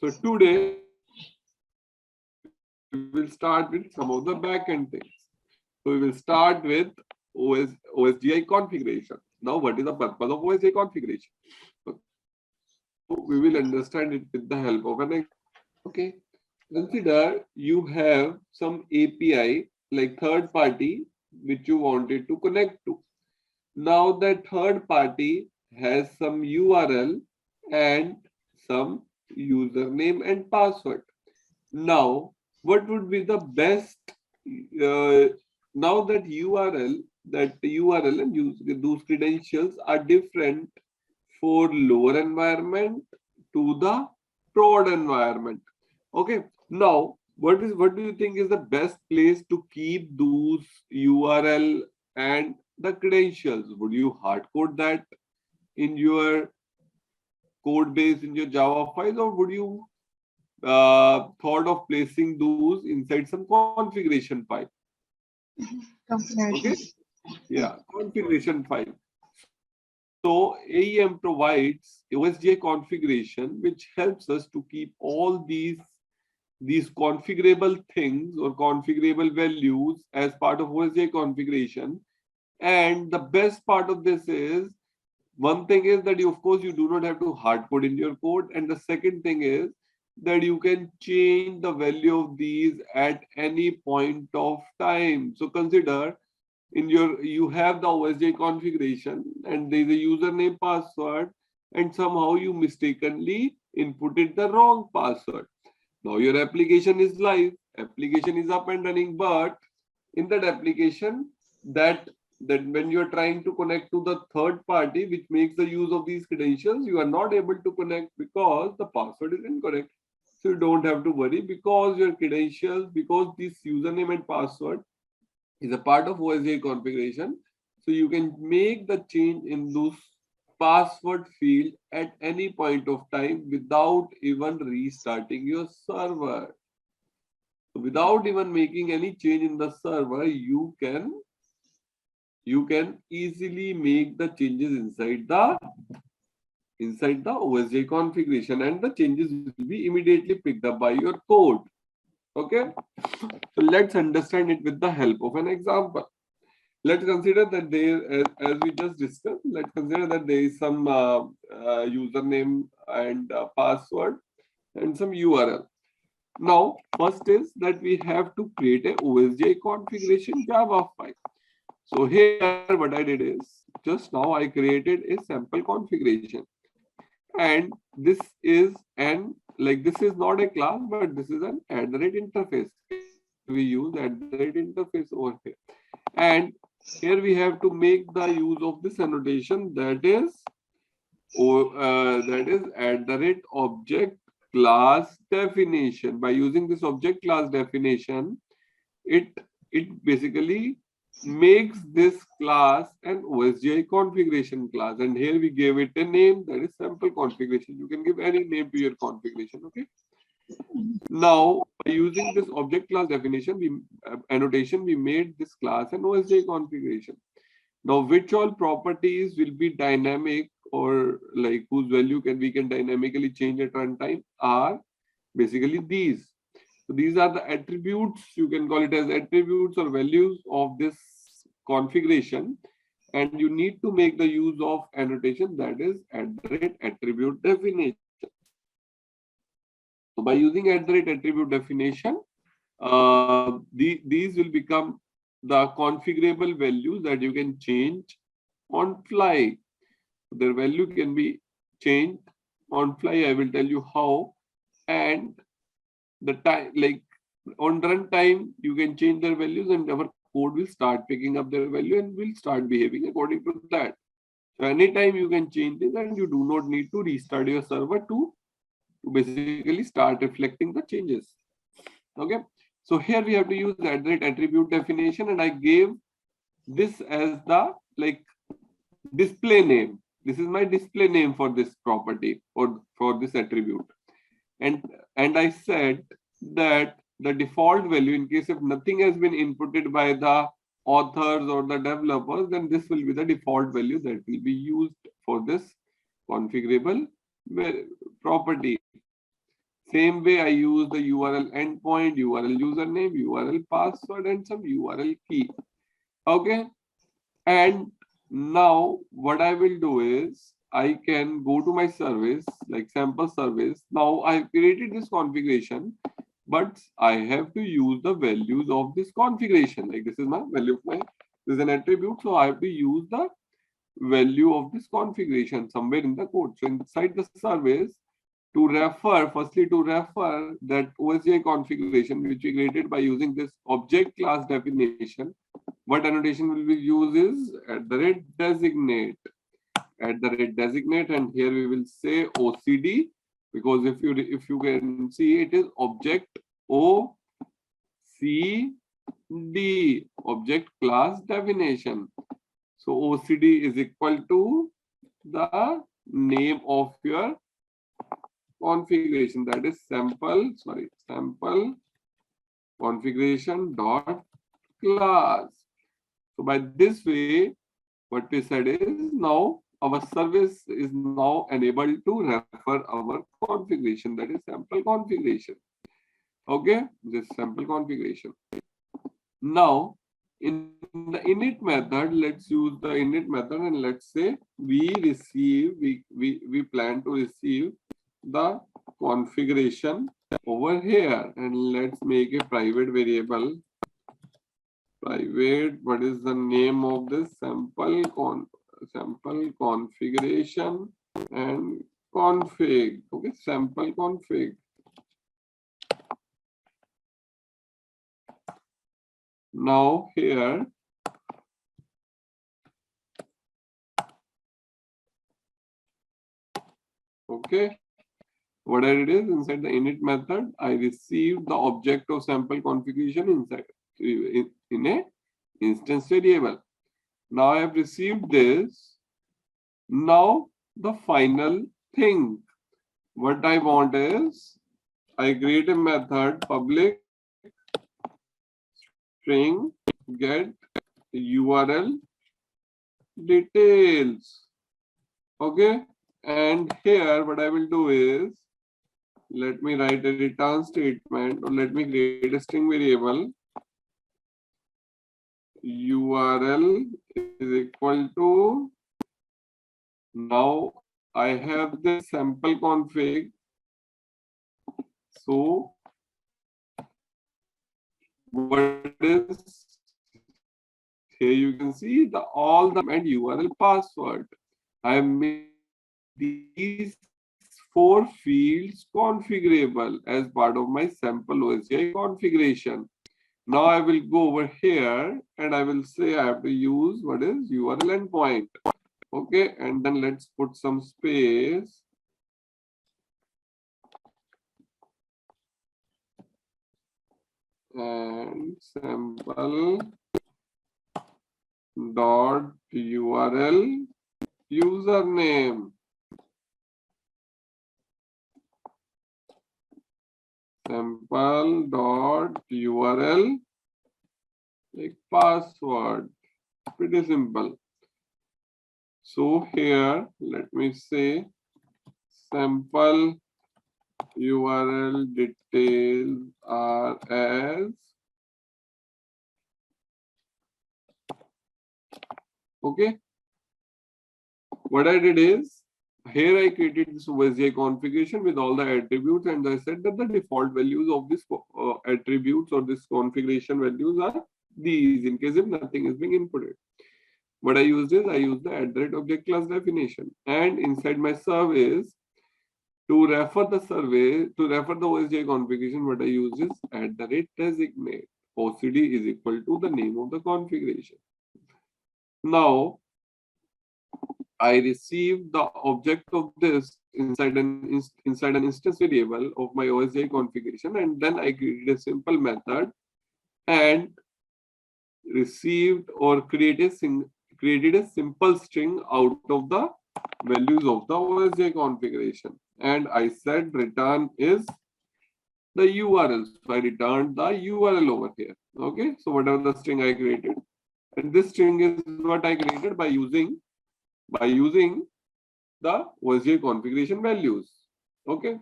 So today we will start with some of the backend things. So we will start with OSGI configuration. Now, what is the purpose of OSGI configuration? So we will understand it with the help of an example. Okay. Consider you have some API like third party which you wanted to connect to. Now that third party has some URL and some username and password. Now, what would be the best? Now that URL and those credentials are different for lower environment to the prod environment. Okay. Now, what do you think is the best place to keep those URL and the credentials? Would you hard code that in your code base in your Java file, or would you thought of placing those inside some configuration file? Okay. Yeah, configuration file. So AEM provides OSGI configuration, which helps us to keep all these configurable things or configurable values as part of OSGI configuration. And the best part of this is, one thing is that of course you do not have to hard code in your code, and the second thing is that you can change the value of these at any point of time. So consider you have the OSGI configuration and there is a username password, and somehow you mistakenly inputted the wrong password. Now your application is live, application is up and running, but in that application that when you are trying to connect to the third party which makes the use of these credentials, you are not able to connect because the password is incorrect. So you don't have to worry, because your credentials, because this username and password is a part of OSGI configuration. So you can make the change in those password field at any point of time without even restarting your server. So without even making any change in the server, you can easily make the changes inside the OSGI configuration, and the changes will be immediately picked up by your code. Okay. So let's understand it with the help of an example. Let's consider that there, as we just discussed, let's consider that there is some username and password and some URL. Now, first is that we have to create a OSGI configuration Java file. So here what I did is, just now I created a sample configuration. And this is this is not a class, but this is an interface. We use interface over here. And here we have to make the use of this annotation, that is @object class definition. By using this object class definition, it basically makes this class an OSGI configuration class, and here we gave it a name, that is sample configuration. You can give any name to your configuration. Okay. Now, by using this object class definition, annotation, we made this class an OSGI configuration. Now, which all properties will be dynamic, or like whose value we can dynamically change at runtime, are basically these. So these are the attributes, you can call it as attributes or values of this configuration, and you need to make the use of annotation, that is @attribute definition. So by using @attribute definition, these will become the configurable values that you can change on fly. Their value can be changed on fly. I will tell you how. And the time, like on runtime, you can change their values, and our code will start picking up their value and will start behaving according to that. So anytime you can change this, and you do not need to restart your server to basically start reflecting the changes. Okay. So here we have to use @attribute definition, and I gave this as the display name. This is my display name for this property or for this attribute. And I said that the default value, in case if nothing has been inputted by the authors or the developers, then this will be the default value that will be used for this configurable property. Same way, I use the URL endpoint, URL username, URL password, and some URL key. Okay. And now what I will do is I can go to my service, like sample service. Now I've created this configuration, but I have to use the values of this configuration. Like this is my value of my, this is an attribute. So I have to use the value of this configuration somewhere in the code. So inside the service, to refer, firstly to refer that OSGI configuration which we created by using this object class definition, what annotation will we use is @designate, @designate, and here we will say OCD, because if you can see, it is object OCD, object class definition. So OCD is equal to the name of your configuration, that is sample configuration dot class. So by this way, what we said is now our service is now enabled to refer our configuration, that is sample configuration. Okay, this sample configuration. Now in the init method, let's use the init method, and let's say we plan to receive the configuration over here, and let's make a private variable. Private, what is the name of this? Sample configuration and config. Okay, sample config. Now here, okay, what I did is inside the init method, I received the object of sample configuration inside in a instance variable. Now I have received this. Now the final thing, what I want is I create a method public string get URL details. Okay, and here what I will do is, let me write a return statement, or let me create a string variable. URL is equal to, now I have the sample config. So what is here, you can see the all the and URL password. I have made these 4 fields configurable as part of my sample OSGI configuration. Now I will go over here and I will say I have to use what is URL endpoint. Okay, and then let's put some space. And sample dot URL username. Sample dot URL like password. Pretty simple. So here, let me say sample URL details are as, okay. What I did is, here I created this OSGI configuration with all the attributes, and I said that the default values of this attributes or this configuration values are these, in case if nothing is being inputted. What I used is, I used the @object class definition, and inside my service, to refer the OSGI configuration, what I use is @designate. OCD is equal to the name of the configuration. Now I received the object of this inside an instance variable of my OSGI configuration, and then I created a simple method and received or created a simple string out of the values of the OSGI configuration, and I said return is the URL. So I returned the URL over here. Okay, so whatever the string I created, and this string is what I created by using the OSGI configuration values. Okay,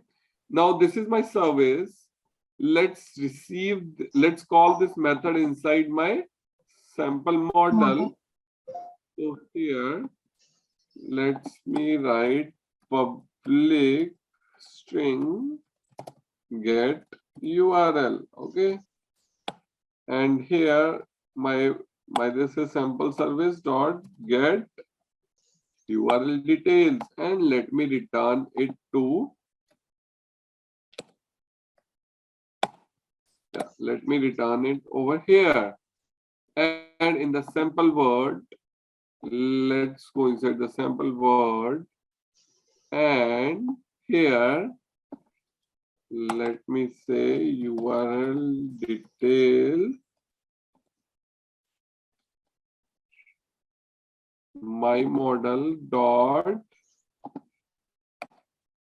Now this is my service. Let's call this method inside my sample model. So here, let me write public string get URL. Okay. And here my this is sample service dot get URL details, and let me return it to let me return it over here. And in the sample word, let's go inside the sample word, and here let me say URL detail my model dot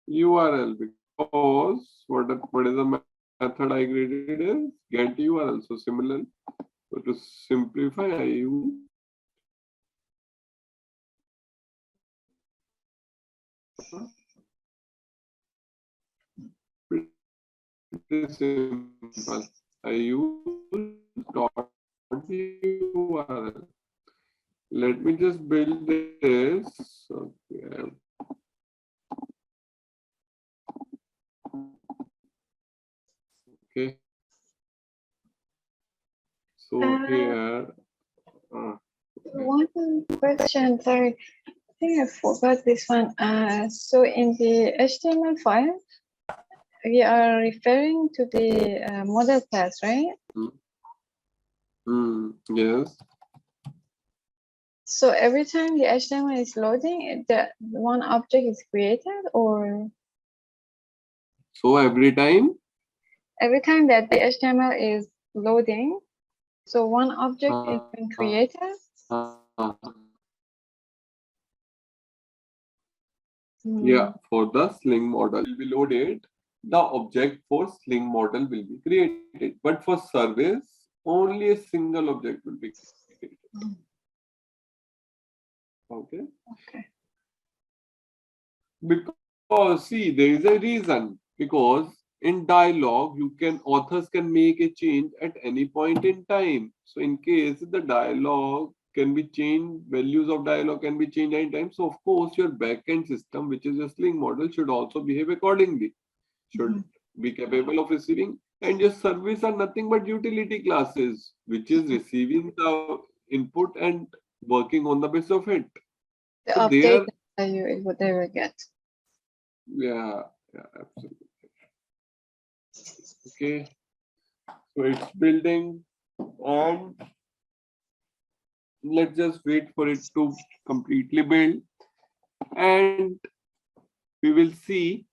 URL, because what is the method I created is get URL. So similar, so to simplify, I use pretty simple. I use dot URL. Let me just build this. Okay. Okay. So here. One question, sorry. I think I forgot this one. So in the HTML file, we are referring to the model class, right? Yes. So every time the HTML is loading, the one object is created, or? So every time? Every time that the HTML is loading, so one object is being created. Yeah, for the Sling model will be loaded, the object for Sling model will be created. But for service, only a single object will be created. Okay. Okay. Because see, there is a reason. Because in dialog, authors can make a change at any point in time. So in case the dialog can be changed, values of dialog can be changed anytime. So of course, your backend system, which is a Sling model, should also behave accordingly. Should be capable of receiving, and your service are nothing but utility classes, which is receiving the input and working on the basis of it. The so update value what they will get. Yeah, absolutely. Okay, so it's building, and let's just wait for it to completely build, and we will see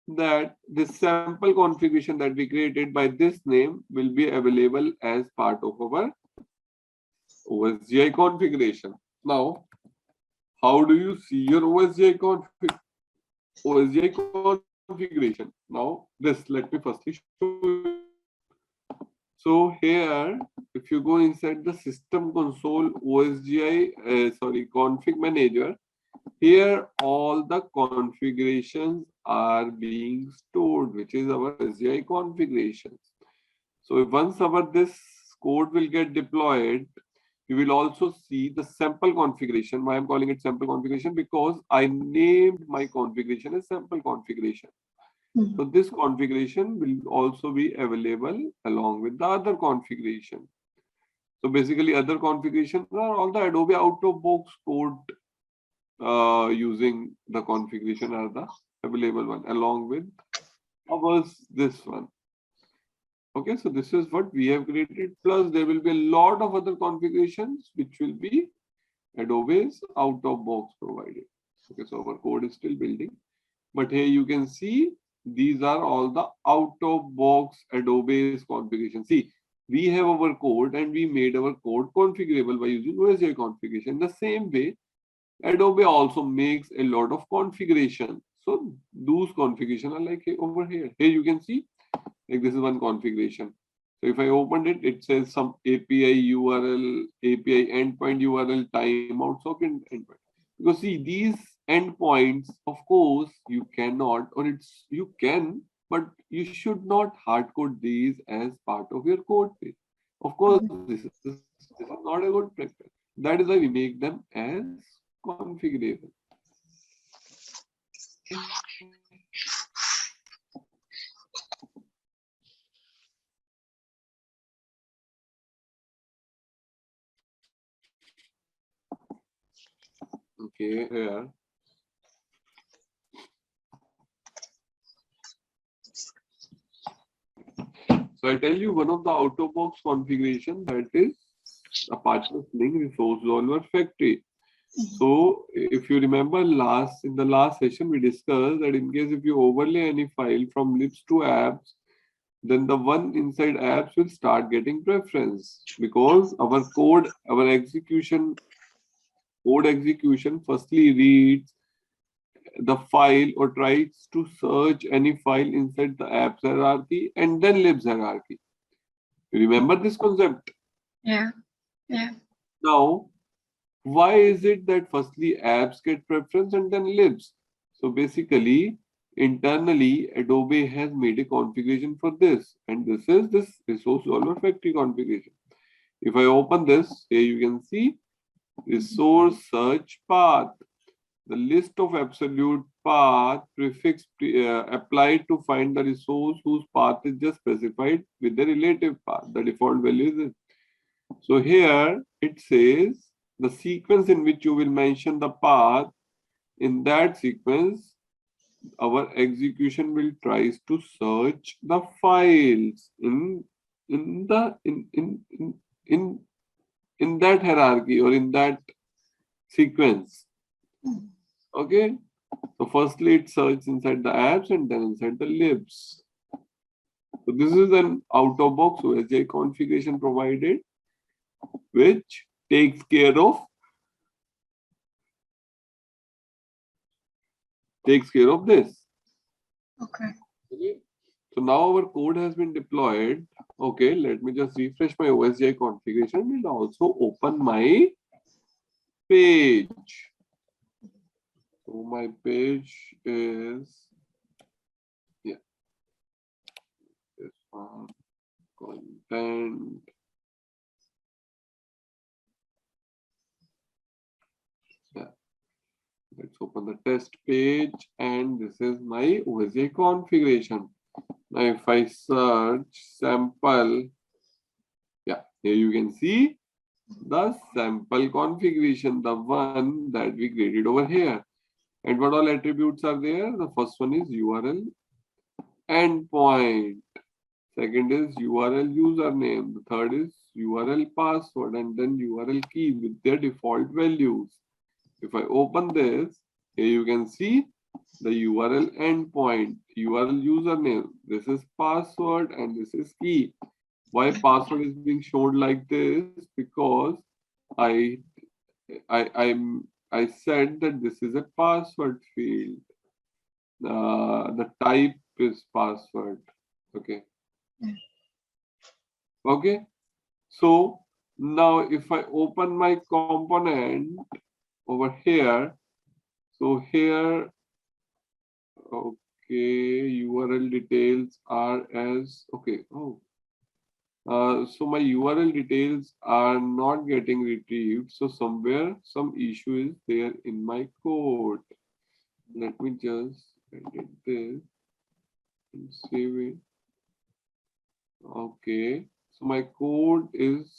that the sample configuration that we created by this name will be available as part of our OSGI configuration. Now, how do you see your OSGI configuration? Now, let me firstly show you. So here, if you go inside the system console config manager, here all the configurations are being stored, which is our OSGI configurations. So once this code will get deployed, you will also see the sample configuration. Why I'm calling it sample configuration? Because I named my configuration as sample configuration. So this configuration will also be available along with the other configuration. So basically, other configurations are all the Adobe out-of-box code using the configuration are the available one, along with ours, this one. Okay, so this is what we have created. Plus, there will be a lot of other configurations which will be Adobe's out-of-box provided. Okay, so our code is still building, but here you can see these are all the out-of-box Adobe's configuration. See, we have our code and we made our code configurable by using OSGI configuration. The same way, Adobe also makes a lot of configuration. So those configuration are like over here. Here you can see, like this is one configuration. So if I opened it, it says some API URL, API endpoint URL, timeout socket endpoint. Because see, these endpoints, of course, you cannot, or you can, but you should not hard code these as part of your code base. Of course, this is not a good practice. That is why we make them as configurable. Okay, here. So I tell you one of the Autobox configuration, that is a partner link resource resolver factory. So if you remember in the last session, we discussed that in case if you overlay any file from libs to apps, then the one inside apps will start getting preference, because our code execution firstly reads the file or tries to search any file inside the apps hierarchy and then libs hierarchy. You remember this concept? Yeah. Now, why is it that firstly apps get preference and then libs? So basically, internally, Adobe has made a configuration for this, and this is this resource resolver factory configuration. If I open this, here you can see resource search path, the list of absolute path prefix applied to find the resource whose path is just specified with the relative path. The default value is it. So here it says the sequence in which you will mention the path. In that sequence, our execution will tries to search the files in that hierarchy or in that sequence. Okay. So firstly, it searches inside the apps and then inside the libs. So this is an out-of-box OSGI configuration provided, which takes care of this. Okay. So now our code has been deployed. Okay, let me just refresh my OSGI configuration and also open my page. So my page is, yeah, this one, content. Yeah. Let's open the test page, and this is my OSGI configuration. Now if I search sample, yeah, here you can see the sample configuration, the one that we created over here. And what all attributes are there? The first one is URL endpoint. Second is URL username. The third is URL password, and then URL key with their default values. If I open this, here you can see the URL endpoint, URL username. This is password and this is key. Why password is being shown like this? Because I said that this is a password field. The type is password. Okay. Okay. So now if I open my component over here, so here, okay, URL details are as, okay. Oh. So my URL details are not getting retrieved. So somewhere some issue is there in my code. Let me just edit this and save it. Okay. So my code is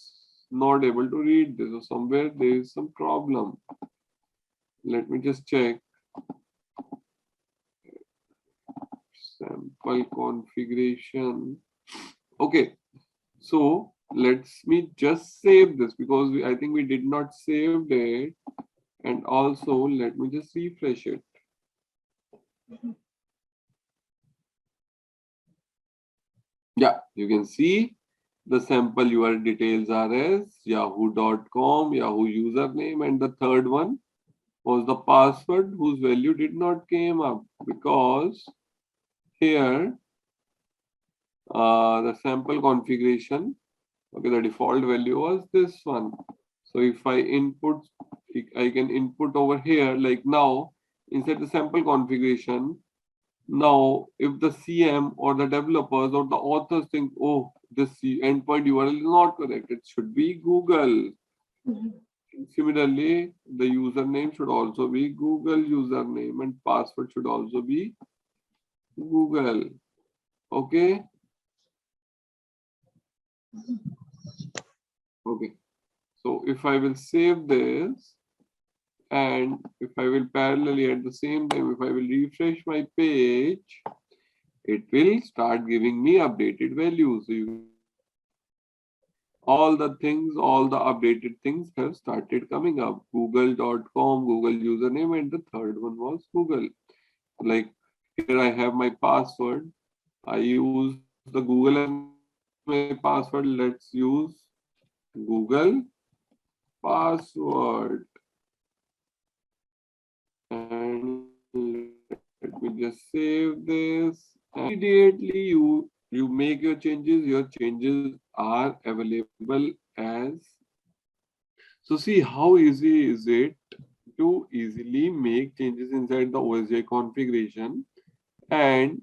not able to read this. So somewhere there is some problem. Let me just check. Sample configuration. Okay. So let's me just save this, because I think we did not save it. And also let me just refresh it. Yeah, you can see the sample URL details are as yahoo.com, Yahoo username, and the third one was the password whose value did not came up, because here the sample configuration, okay, the default value was this one. So if I input, I can input over here, like now inside the sample configuration, Now, if the CM or the developers or the authors think, oh, this endpoint URL is not correct, it should be Google. Similarly, the username should also be Google username and password should also be Google. Okay. Okay. So if I will save this and if I will parallelly at the same time, if I will refresh my page, it will start giving me updated values. So all the things, all the updated things have started coming up. Google.com, Google username, and the third one was Google. Like here I have my password. I use the Google as my password. Let's use Google password. And let me just save this. Immediately you make your changes are available as. So see how easy is it to easily make changes inside the OSGI configuration, and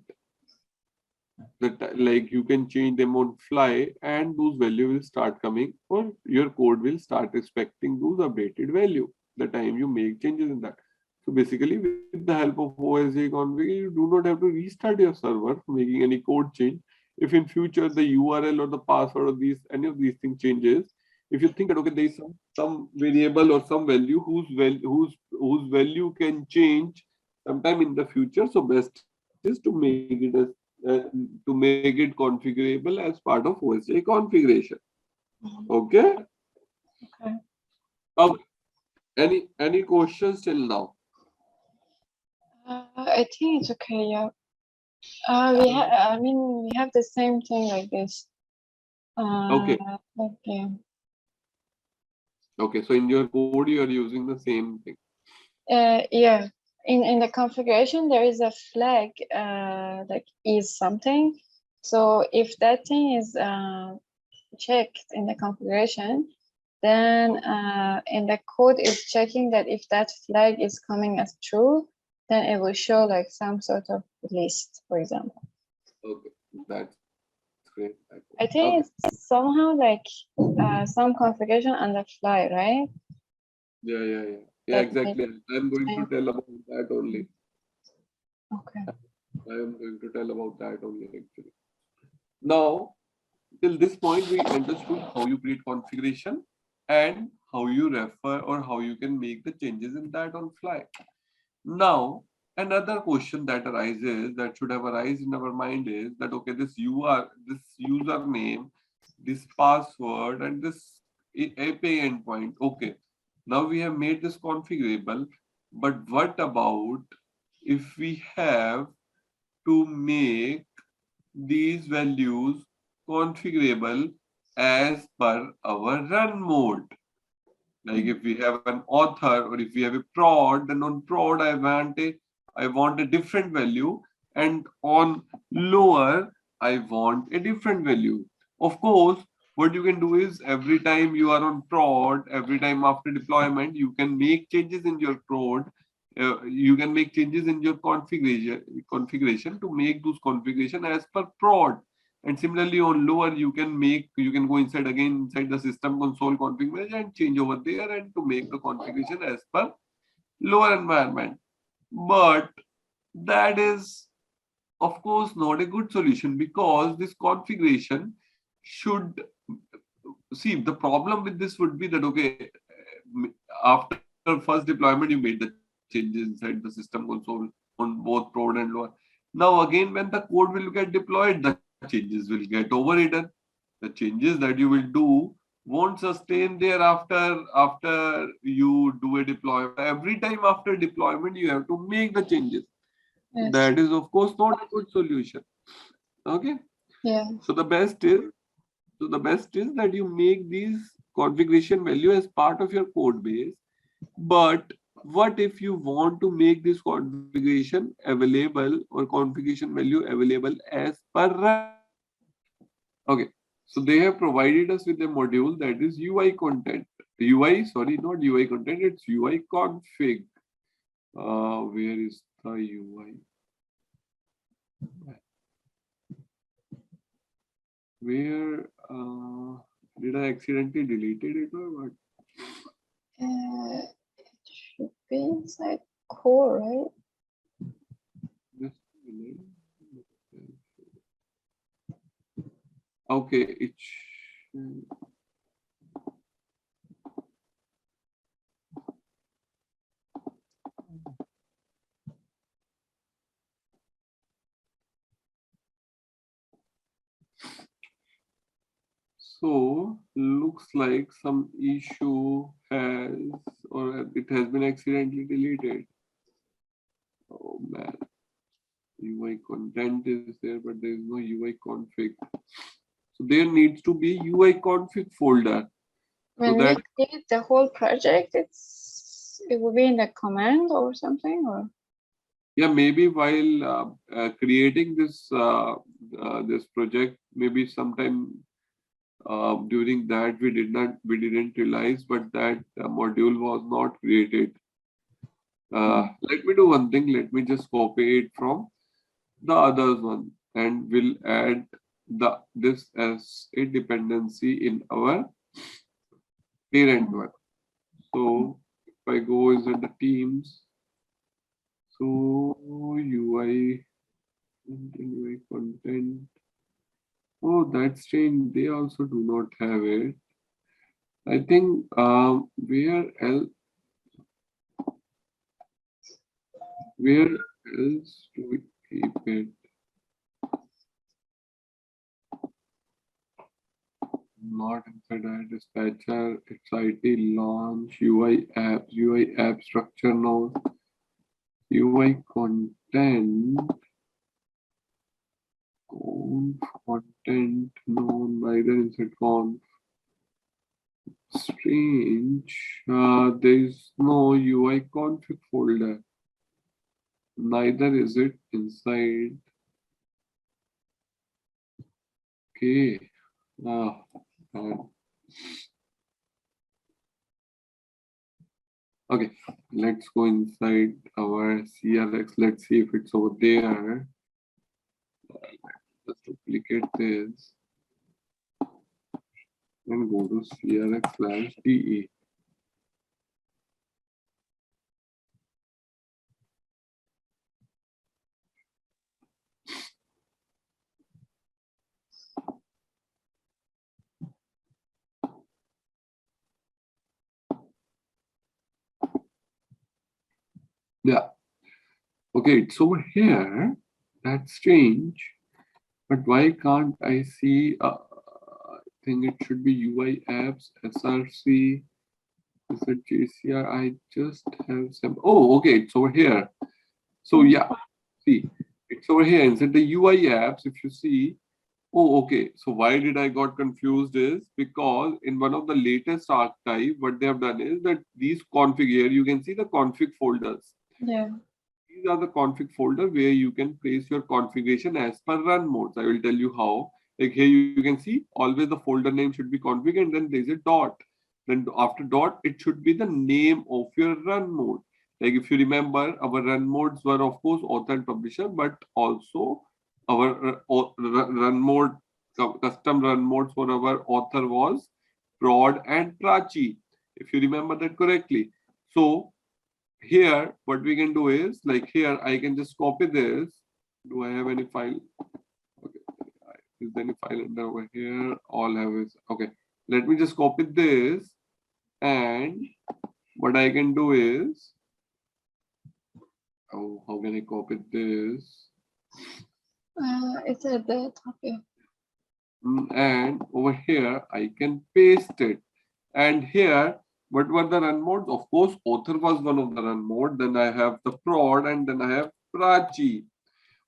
that like you can change them on fly and those value will start coming or your code will start respecting those updated value the time you make changes in that. So basically with the help of OSGI config, you do not have to restart your server for making any code change. If in future the URL or the password of these any of these things changes, if you think that okay there is some variable or some value whose value can change sometime in the future, so best is to make it as uh, to make it configurable as part of OSGI configuration. Okay. Okay. Okay. Any questions till now? I think it's okay. Yeah. I mean, we have the same thing like this. Okay. Okay. Okay. So in your code, you are using the same thing. Yeah. In the configuration, there is a flag like is something. So if that thing is checked in the configuration, then in the code is checking that if that flag is coming as true, then it will show like some sort of list, for example. Okay. That's great. I think it's somehow like some configuration on the fly, right? Yeah, That exactly. I'm going to tell about that only. okay. I am going to tell about that only actually. Now, till this point, we understood how you create configuration and how you refer or how you can make the changes in that on fly. Now, another question that arises that should have arisen in our mind is that okay, this username, this password, and this API endpoint. Okay, now we have made this configurable, but what about if we have to make these values configurable as per our run mode? Like if we have an author or if we have a prod, then on prod I want a different value, and on lower I want a different value. Of course, what you can do is every time you are on prod, every time after deployment, you can make changes in your prod. You can make changes in your configuration to make those configuration as per prod. And similarly on lower, you can go inside again inside the system console config manager and change over there and to make the configuration as per lower environment. But that is of course not a good solution because this configuration should see the problem with this would be that okay, after first deployment you made the changes inside the system console on both prod and lower. Now again when the code will get deployed, the changes will get overridden. The changes that you will do won't sustain there after you do a deployment. Every time after deployment you have to make the changes. Yes. That is of course not a good solution. Okay. Yeah. So the best is that you make these configuration value as part of your code base. But what if you want to make this configuration available or configuration value available as per run? Okay. So they have provided us with a module that is UI content. UI, sorry, not UI content, it's UI config. Where is the UI? Where did I accidentally deleted it or what? It should be inside core, right? Just a minute. Okay, it so looks like some issue has or it has been accidentally deleted. Oh man, UI content is there, but there is no UI config. So there needs to be UI config folder. So When we that create the whole project, it will be in the command or something, or yeah, maybe while creating this this project, maybe sometime during that we didn't realize, but that module was not created. Let me do one thing. Let me just copy it from the others one, and we'll add this as a dependency in our parent one. So if I go inside the teams, so UI and UI content. Oh, that's strange. They also do not have it. I think where else do we keep it? Not inside our dispatcher. It's IT launch, UI app structure node, UI content, content no, neither inside conf. Strange. There is no UI config folder. Neither is it inside. Okay. Ah, okay. Let's go inside our CRX. Let's see if it's over there. Let's duplicate this and go to CRX/DE. Yeah. Okay, it's over here. That's strange. But why can't I see? I think it should be UI apps, SRC. Is it JCR? I just have some. Oh, okay, it's over here. So yeah, see, it's over here. Instead the UI apps, if you see. Oh, okay. So why did I got confused is because in one of the latest archetype, what they have done is that these config here, you can see the config folders. yeah. These are the config folder where you can place your configuration as per run modes. I will tell you how. Like here you can see always the folder name should be config and then there's a dot. Then after dot, it should be the name of your run mode. Like if you remember, our run modes were of course author and publisher, but also our run mode, custom run modes for our author was prod and prachi, if you remember that correctly. So here what we can do is like here I can just copy this. Do I have any file? Okay, is there any file under over here? All have is okay. Let me just copy this, and what I can do is, oh, how can I copy this? It's at the top, yeah. And over here I can paste it, and here what were the run modes? Of course author was one of the run mode, then I have the prod, and then I have prachi.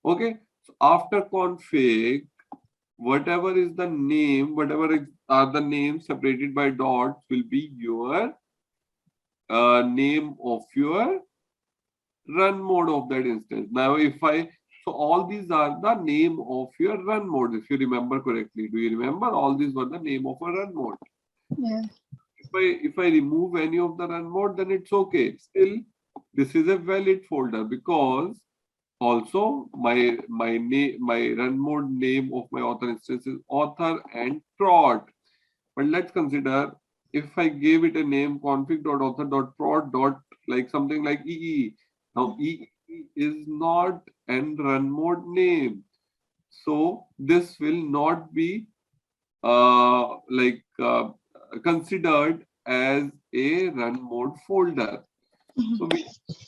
Okay, so after config, whatever is the name, are the names separated by dots will be your name of your run mode of that instance. Now if so all these are the name of your run mode, if you remember correctly. Do you remember? All these were the name of a run mode. Yeah. If I remove any of the run mode, then it's okay. Still, this is a valid folder because Also, my run mode name of my author instance is author and prod. But let's consider if I gave it a name config.author.prod. Like something like EE. Now EE is not an run mode name, so this will not be considered as a run mode folder. So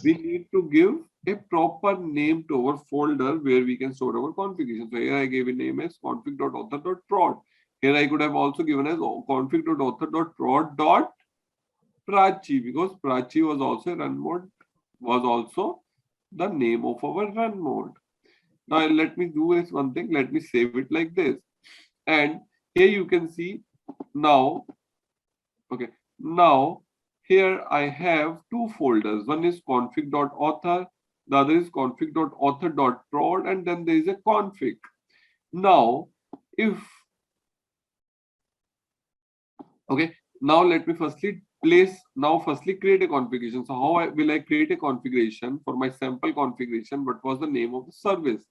we need to give a proper name to our folder where we can store our configuration. So here I gave a name as config.author.prod. Here I could have also given as config.author.prod.prachi, because Prachi was also run mode, was also the name of our run mode. Now let me do is one thing. Let me save it like this. And here you can see now, okay, now here I have two folders. One is config.author, the other is config.author.prod, and then there is a config. Now, now let me firstly create a configuration. So how will I create a configuration for my sample configuration? What was the name of the service?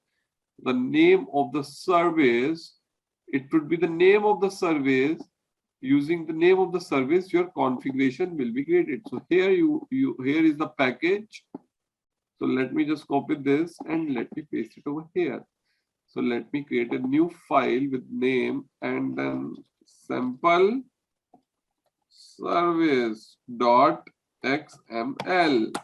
The name of the service, it would be the name of the service. Using the name of the service, your configuration will be created. So here here is the package. So let me just copy this and let me paste it over here. So let me create a new file with name and then sample service.xml.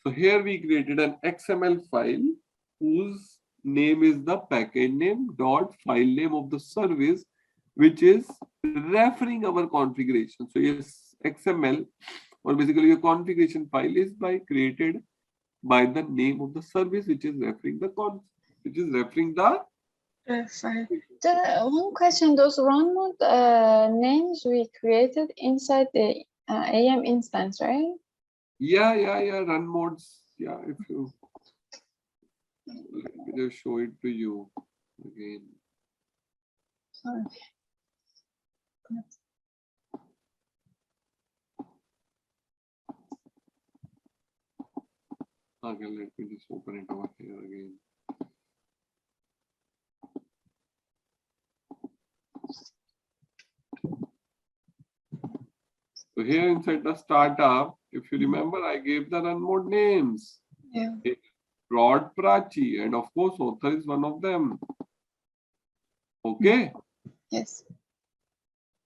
So here we created an XML file whose name is the package name dot file name of the service, which is referring our configuration. So yes, XML, or basically your configuration file, is created by the name of the service, which is referring the One question: those run mode names we created inside the AEM instance, right? Yeah. Run modes. Yeah, if you let me just show it to you again. Sorry. Okay, let me just open it over here again. So here inside the startup, if you remember, I gave the run mode names. Yeah. Prod, Prachi, and of course, author is one of them. Okay. Yes.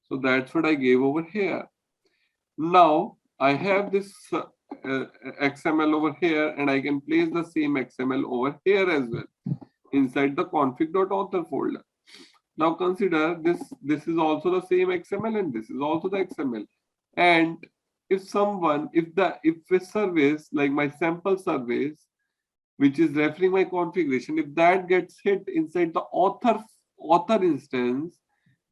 So that's what I gave over here. Now I have this XML over here, and I can place the same XML over here as well inside the config.author folder. Now consider this is also the same XML and this is also the XML. And if a service like my sample service, which is referring my configuration, if that gets hit inside the author instance,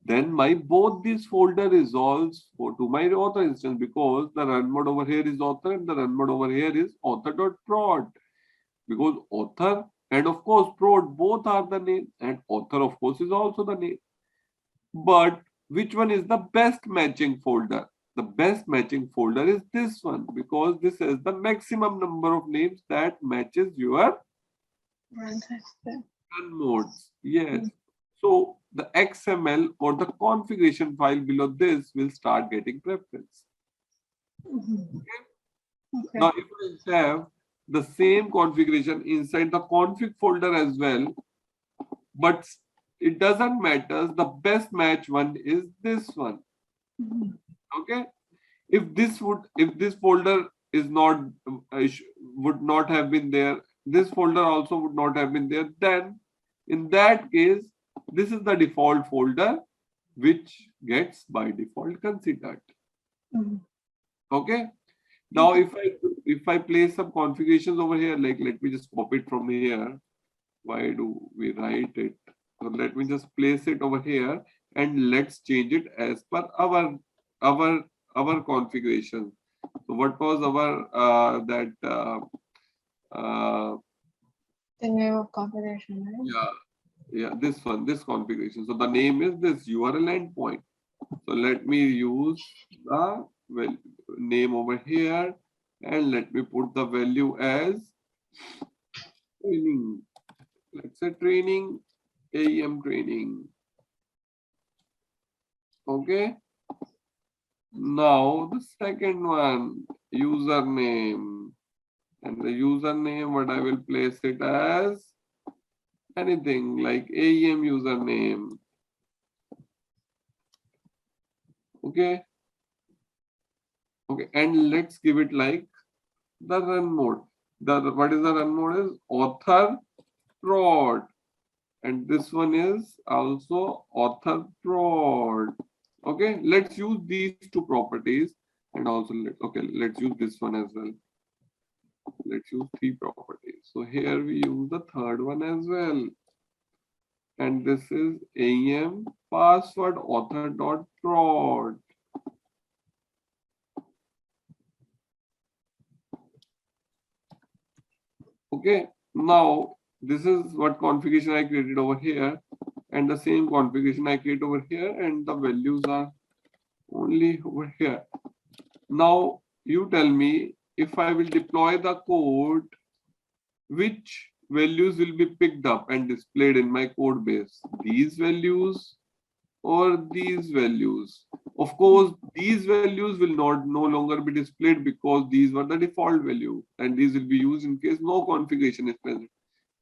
then my both these folder resolves to my author instance, because the run mode over here is author and the run mode over here is author.prod, because author and of course prod both are the name, and author of course is also the name. But which one is the best matching folder? The best matching folder is this one, because this is the maximum number of names that matches your run modes. Yes. So the XML or the configuration file below this will start getting preference. Okay. Now, if I have the same configuration inside the config folder as well, but it doesn't matter, the best match one is this one. Okay. If this folder is not would not have been there, this folder also would not have been there, then in that case, this is the default folder which gets by default considered. Okay. Now, if I place some configurations over here, like let me just copy it from here. Why do we write it? So let me just place it over here and let's change it as per our configuration. So what was our the name of configuration, right? Yeah, this configuration. So the name is this URL endpoint. So let me use the name over here and let me put the value as training. Let's say training, AEM training. Okay. Now the second one, username. And the username, what I will place it as anything like AEM username. Okay. Okay. And let's give it like the run mode. What is the run mode is author prod. And this one is also author prod. Okay. Let's use these two properties and also let's use this one as well. Let's use three properties. So here we use the third one as well. And this is AEM password author.prod. Okay, now this is what configuration I created over here, and the same configuration I create over here, and the values are only over here. Now you tell me, if I will deploy the code, which values will be picked up and displayed in my code base? These values or these values? Of course, these values will no longer be displayed because these were the default value, and these will be used in case no configuration is present.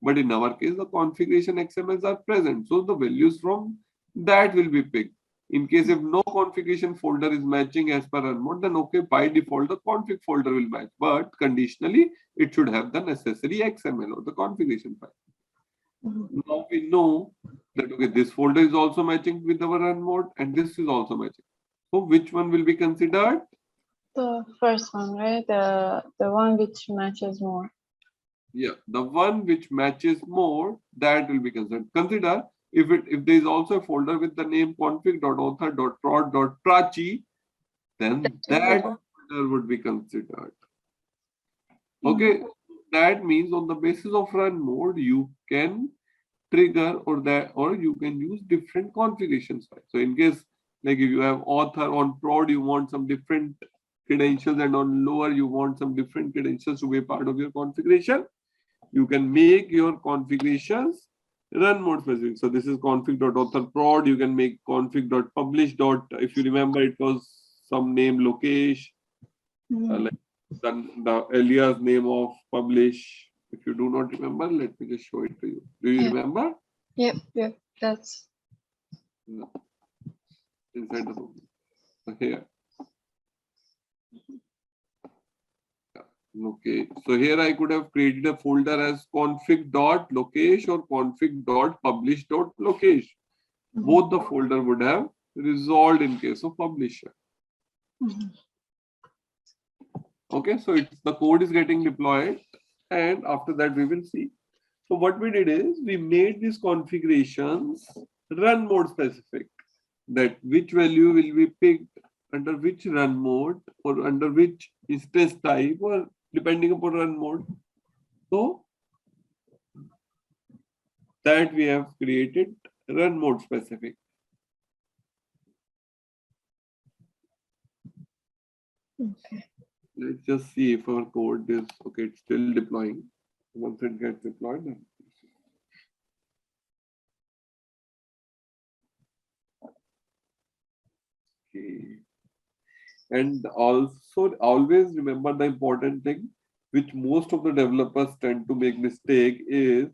But in our case, the configuration XMLs are present, so the values from that will be picked. In case if no configuration folder is matching as per run mode, then okay, by default the config folder will match, but conditionally it should have the necessary XML or the configuration file. Now we know that okay, this folder is also matching with our run mode, and this is also matching. So which one will be considered? The first one, right? The one which matches more. Yeah, the one which matches more, that will be considered. Consider if there is also a folder with the name config.author.prod.prachi, then that folder would be considered. Okay, that means on the basis of run mode, you can trigger or you can use different configurations. So in case like if you have author on prod, you want some different credentials, and on lower you want some different credentials to be part of your configuration, you can make your configurations run mode specific. So this is config.author.prod. You can make config.publish. If you remember, it was some name Lokesh, like the alias name of publish. If you do not remember, let me just show it to you. Do you remember? Yep, that's inside the book. So here. Okay, so here I could have created a folder as config.lokesh or config.publish.lokesh. Both the folder would have resolved in case of publisher. Okay, so the code is getting deployed, and after that we will see. So what we did is we made these configurations run mode specific, that which value will be picked under which run mode or under which instance type or depending upon run mode. So that we have created run mode specific. okay. Let's just see if our code is okay. It's still deploying. Once it gets deployed, then okay. And also always remember the important thing, which most of the developers tend to make mistake, is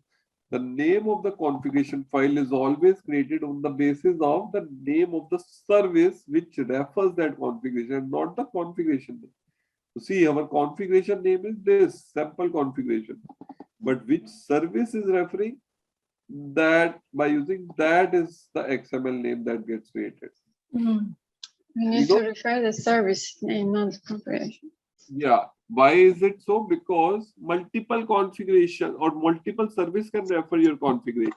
the name of the configuration file is always created on the basis of the name of the service which refers that configuration, not the configuration name. So see, our configuration name is this sample configuration, but which service is referring, that by using that is the XML name that gets created. We need to refer the service name, not the configuration. Yeah. Why is it so? Because multiple configuration or multiple service can refer your configuration.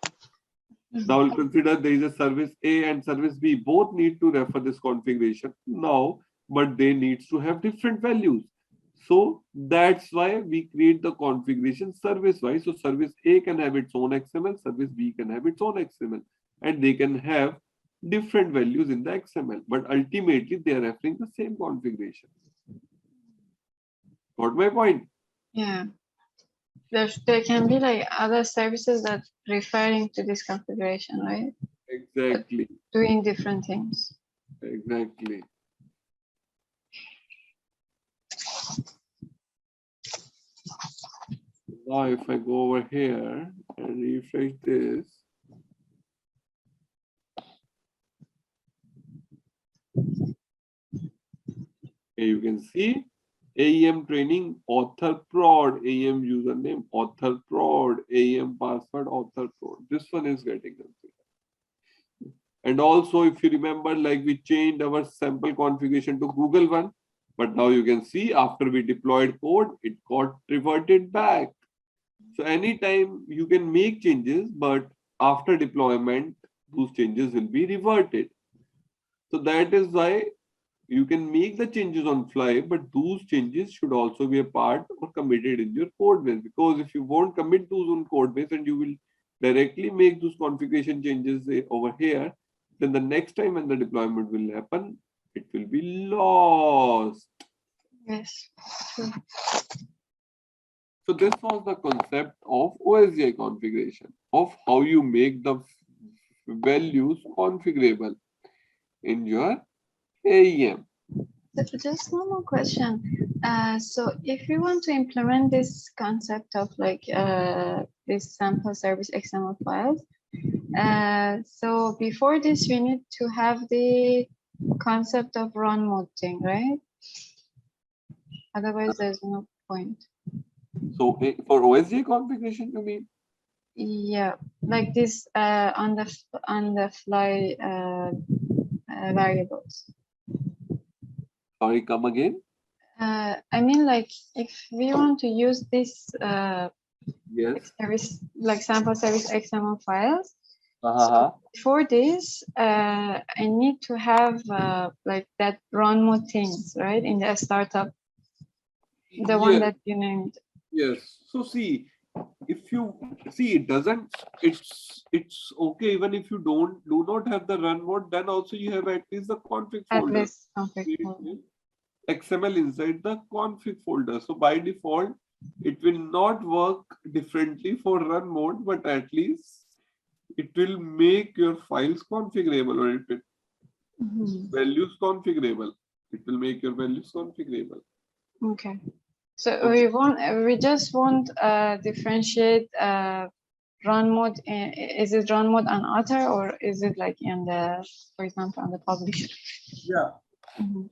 Now we'll consider there is a service A and service B. Both need to refer this configuration now, but they need to have different values. So that's why we create the configuration service-wise. So service A can have its own XML, service B can have its own XML, and they can have different values in the XML, but ultimately they are referring the same configuration. Got my point? Yeah. there can be like other services that referring to this configuration, right? Exactly. Doing different things. Exactly. Now, if I go over here and refresh this, you can see AEM training, author prod, AEM username, author prod, AEM password, author prod. This one is getting configured. And also, if you remember, like we changed our sample configuration to Google one, but now you can see after we deployed code, it got reverted back. So anytime you can make changes, but after deployment, those changes will be reverted. So that is why you can make the changes on fly, but those changes should also be a part or committed in your code base. Because if you won't commit those on code base and you will directly make those configuration changes over here, then the next time when the deployment will happen, it will be lost. Yes. True. So this was the concept of OSGI configuration, of how you make the values configurable in your AEM. So just one more question. So if you want to implement this concept of like this sample service XML files, so before this we need to have the concept of run mode thing, right? Otherwise there's no point. So for OSGI configuration, you mean? Yeah, like this on the fly variables. Sorry, come again? I mean, like if we want to use this Yes. service, like sample service XML files, Uh-huh. for this, I need to have like that run mode things, right? In the startup, the one Yes, that you named. yes. So see, if you see, it doesn't, it's okay even if you do not have the run mode, then also you have at least the config At folder. least config folder. XML inside the config folder. So by default, it will not work differently for run mode, but at least it will make your files configurable, or it will values configurable. It will make your values configurable. Okay. So Okay. we just want differentiate run mode. Is it run mode on author or is it like in the, for example, on the publisher? Yeah. Mhm.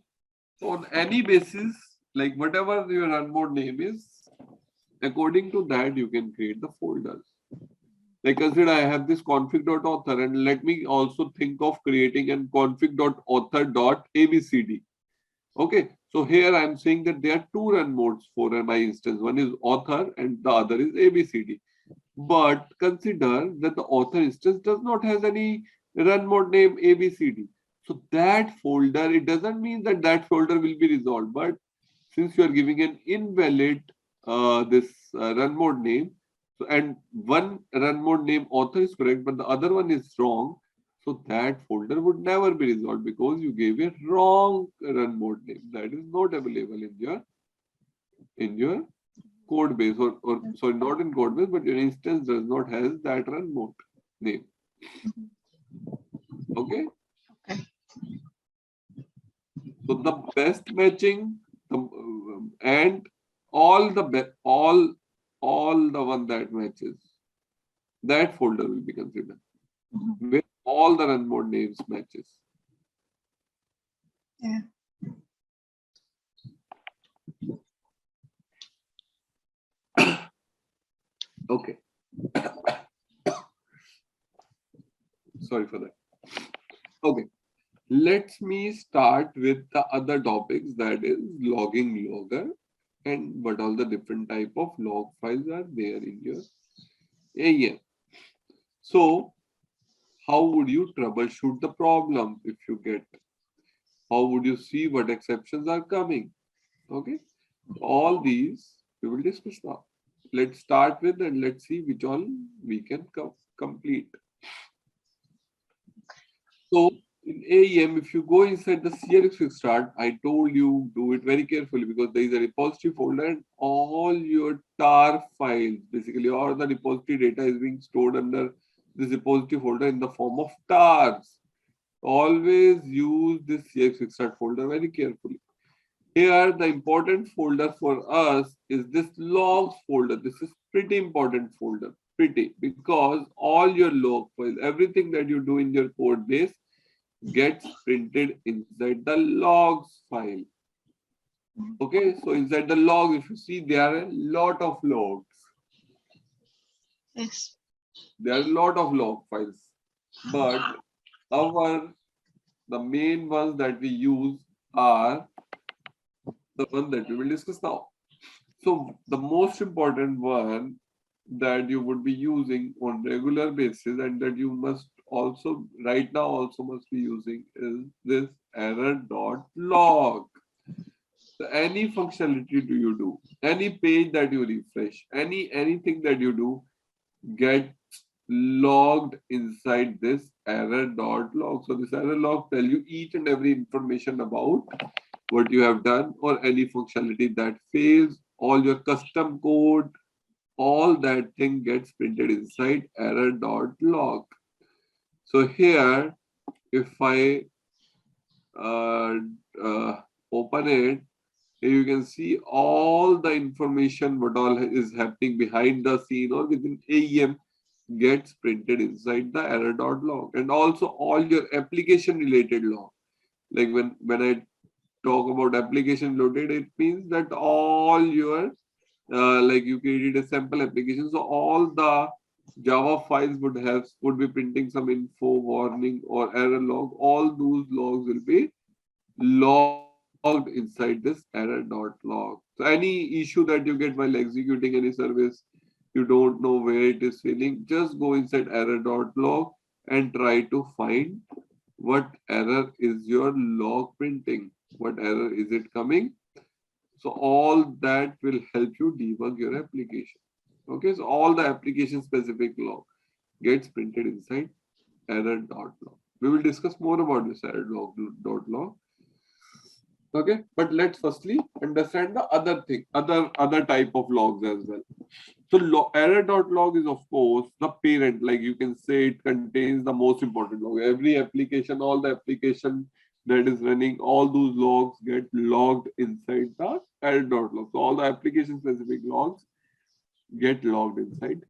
So on any basis, like whatever your run mode name is, according to that, you can create the folders. Like consider I have this config.author, and let me also think of creating an config.author.abcd. Okay, so here I'm saying that there are two run modes for my instance. One is author and the other is ABCD. But consider that the author instance does not have any run mode name ABCD. So that folder, it doesn't mean that that folder will be resolved. But since you are giving an invalid this run mode name, so and one run mode name author is correct, but the other one is wrong. So that folder would never be resolved because you gave a wrong run mode name that is not available in your code base, or sorry, not in code base, but your instance does not have that run mode name. Okay. Okay. So the best matching and all the all the one that matches, that folder will be considered with all the run mode names matches. Yeah. Okay. Sorry for that. Okay. Let me start with the other topics, that is logging logger and what all the different type of log files are there in your AEM. So how would you troubleshoot the problem if you get? How would you see what exceptions are coming? Okay. All these we will discuss now. Let's start with and let's see which all we can complete. So in AEM, if you go inside the CLX quick start, I told you do it very carefully because there is a repository folder and all your tar files, basically all the repository data is being stored under this repository folder in the form of tars. Always use this CLX quick start folder very carefully. Here, the important folder for us is this logs folder. This is pretty important folder, because all your log files, everything that you do in your code base gets printed inside the logs file. Okay, so inside the log, if you see, there are a lot of logs. Yes. There are a lot of log files, but the main ones that we use are the one that we will discuss now. So the most important one that you would be using on regular basis and that you must also right now also must be using is this error.log. So any functionality do you do, any page that you refresh, anything that you do gets logged inside this error.log. So this error log tell you each and every information about what you have done or any functionality that fails, all your custom code, all that thing gets printed inside error.log. So here, if I open it, here you can see all the information what all is happening behind the scene or within AEM gets printed inside the error.log, and also all your application related log. Like when I talk about application loaded, it means that all your like you created a sample application, so all the Java files would be printing some info, warning, or error log. All those logs will be logged inside this error.log. So any issue that you get while executing any service, you don't know where it is failing, just go inside error.log and try to find what error is your log printing, what error is it coming. So all that will help you debug your application. Okay, so all the application specific log gets printed inside error.log. We will discuss more about this error.log. Okay, but let's firstly understand the other type of logs as well. So error.log is of course the parent, like you can say it contains the most important log. Every application, all the application that is running, all those logs get logged inside the error.log. So all the application specific logs get logged inside